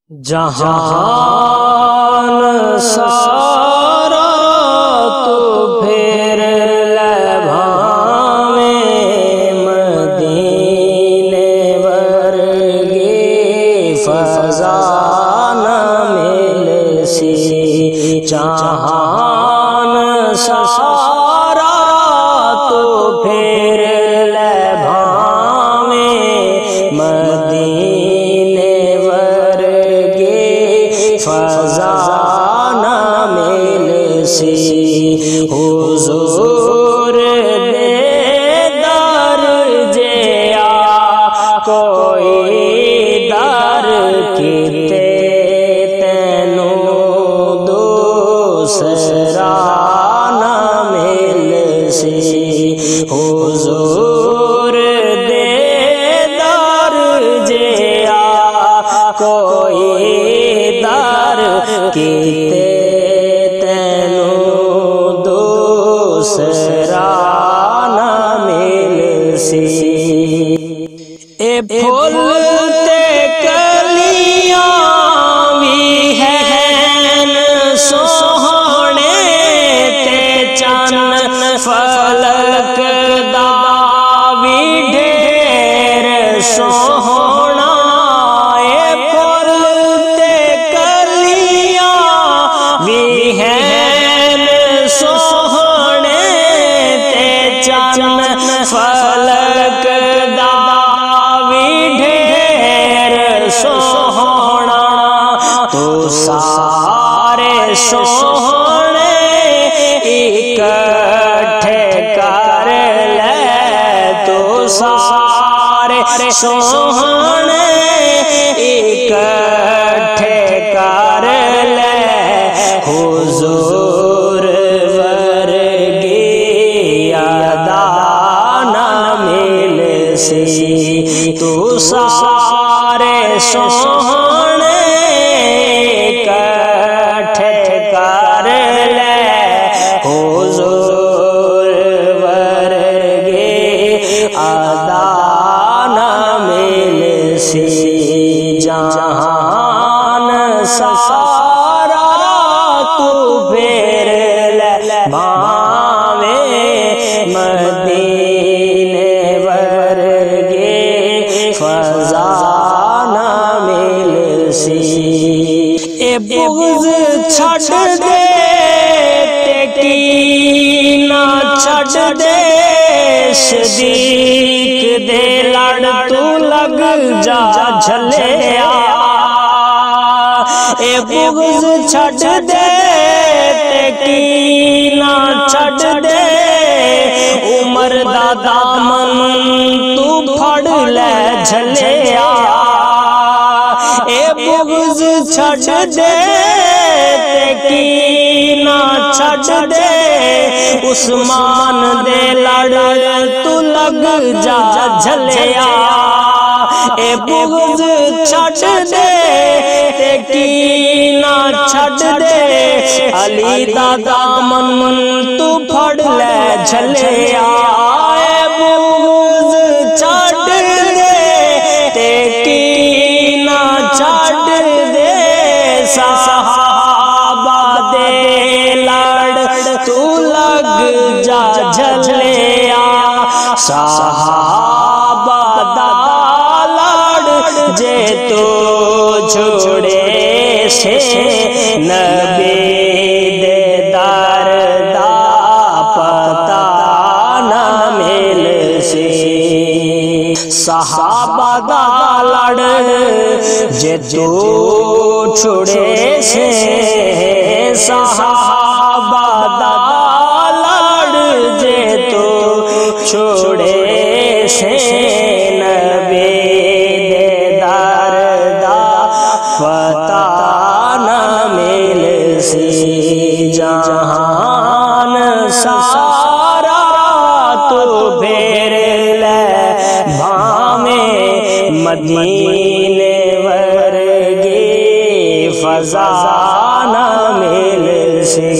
جہان سارا تو پھر لبھاویں مدینے ورگی فضا نہ ملسی جہان سارا تو پھر لبھاویں مدینے فضا نہ ملسی حضور بیدار جیا کوئی در کیتے تینوں دوسرا نہ ملسی حضور بیدار جیا کوئی کیتے تینوں دوسرا نہ ملسی اے پھول تے کلیاں بھی ہیں سوہنے تے چن فلک دا بھی ڈھیر سوہنا اے پھول تے بھی ہیں سوہنے تے چن فلک دا بھی ڈھیر سوہنا تو سارے سوہنے اکٹھے کر لے تو سارے سوہنے اکٹھے کر لے حضور ورگی ادا نہ ملسی تو سارے سوہنے اکٹھے کر لے حضور ورگی ادا نہ ملسی جہان سارا تو پھر لبھاویں مدینے ورگی فضا نہ ملسی اے بغض چھڈ دے تے کینہ چھڈ دے صدیق دے لڑ تو لگ جا جھلیا اے بغض چھڈ دے تے کینہ چھڈ دے عمر دا دامن تو پھڑ لے جھلیا اے بغض چھڈ دے تے کینہ چھڈ دے عثمان دے لڑ تو لگ جا جھلیا اے بغض چھڈ دے تے کینہ چھڈ دے علی دا دامن تو پھڑ لے جھلیا اے بغض چھڈ دے تے کینہ چھڈ دے صحابہ دے لڑ تو لگ جا جھلیا صحابہ دا جے تو چھوڑے سے نبی دے در دا پتہ نہ ملسی صحابہ دا لڑ جے تو چھوڑے سے صحابہ دا لڑ جے تو چھوڑے سے نبی پتہ نہ ملسی جہان سارا تو پھر لبھاویں مدینے ورگی فضا نہ ملسی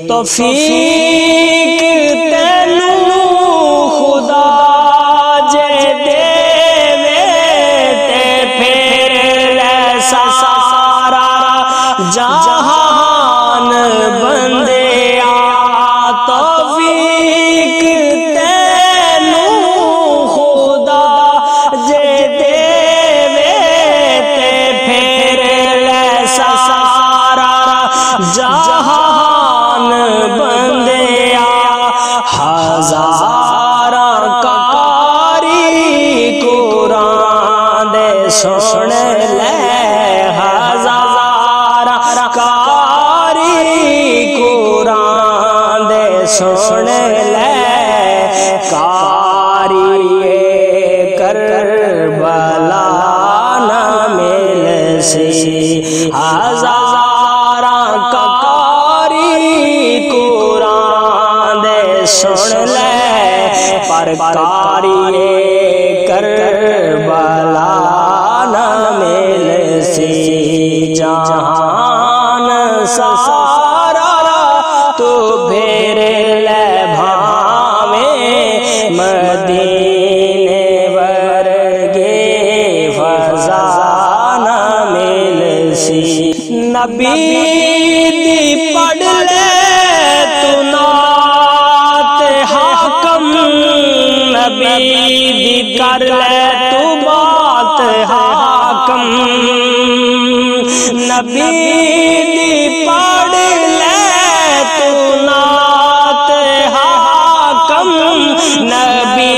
توفیق تینوں خدا جے دے تے پھر سا جہان بندے آ توفیق تینوں خدا جے دے تے پھر لے سارا جہان بندے آ ہزاراں کاری قرآن دے سن لے ہزاراں کاری قرآن دے سن لے کاری کربلا نہ مل سی ہزاراں کاری قرآن دے سن لے پر کاری کربلا نہ مل سی جہان سارا تو پھر لے بھاویں مدینے ورگے فضا نہ مل سی نبی دی پڑھ لے تو نعت حاکم نبی دی کر لے تو بات حاکم نبی دی پڑھ لے تو نعت حاکم نبی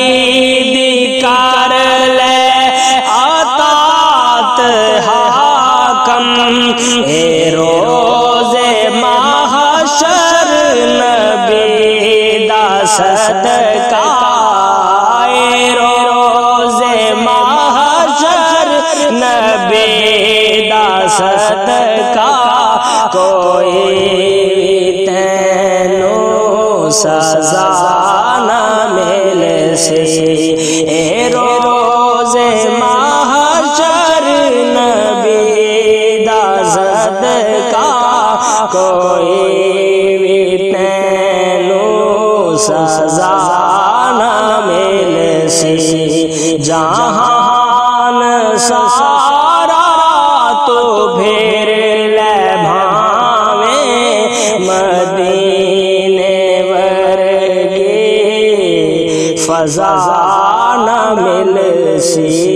دی کر لے اطاعت حاکم اے روز محشر نبی دا صدقہ اے روز محشر نبی دا صدقہ کوئی تینوں سزا نہ مل سی اے روز محشر نبی دا صدقہ کوئی بھی تینوں سزا نہ مل سی جہان سارا تو پھر لے بھاویں مدینے ورگے فضا نہ مل سی